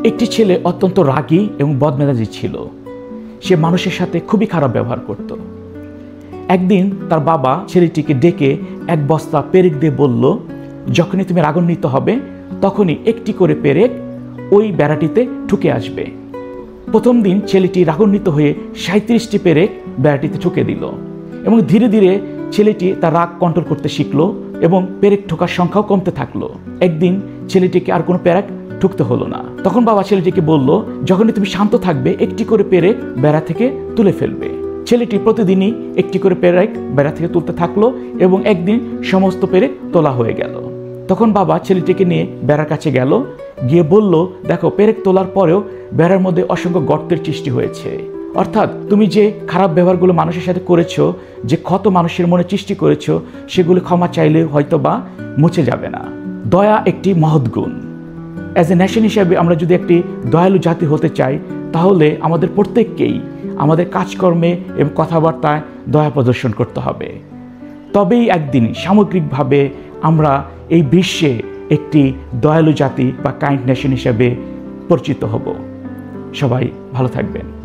একটি ছেলে অত্যন্ত রাগী এবং বদমেজাজি ছিল। সে মানুষের সাথে খুবই খারাপ ব্যবহার করত। একদিন তার বাবা ছেলেটিকে ডেকে এক বস্তা পেরেক দিয়ে বলল, যখনই তুমি রাগান্বিত হবে তখনই একটি করে পেরেক ওই বেড়াটিতে ঠুকে আসবে। প্রথম দিন ছেলেটি রাগান্বিত হয়ে 37টি পেরেক বেড়াটিতে ঠুকে দিল এবং ধীরে ধীরে ছেলেটি তার রাগ কন্ট্রোল করতে শিখলো এবং পেরেক ঠোকার সংখ্যাও কমতে থাকলো। একদিন ছেলেটিকে আর কোনো পেরেক ঠুকতে হলো না। তখন বাবা ছেলেটিকে বলল, যখনই তুমি শান্ত থাকবে একটি করে পেরেক বেড়া থেকে তুলে ফেলবে। ছেলেটি প্রতিদিনই একটি করে পেরেক বেড়া থেকে তুলতে থাকলো এবং একদিন সমস্ত পেরেক তোলা হয়ে গেল। তখন বাবা ছেলেটিকে নিয়ে বেড়ার কাছে গেল, গিয়ে বলল, দেখো পেরেক তোলার পরেও বেড়ার মধ্যে অসংখ্য গর্তের সৃষ্টি হয়েছে। অর্থাৎ তুমি যে খারাপ ব্যবহারগুলো মানুষের সাথে করেছো, যে ক্ষত মানুষের মনে সৃষ্টি করেছো, সেগুলো ক্ষমা চাইলে হয়তো বা মুছে যাবে না। দয়া একটি মহৎ গুণ। অ্যাজ এ নেশন হিসাবে আমরা যদি একটি দয়ালু জাতি হতে চাই, তাহলে আমাদের প্রত্যেককেই আমাদের কাজকর্মে এবং কথাবার্তায় দয়া প্রদর্শন করতে হবে। তবেই একদিন সামগ্রিকভাবে আমরা এই বিশ্বে একটি দয়ালু জাতি বা কাইন্ড নেশন হিসাবে পরিচিত হব। সবাই ভালো থাকবেন।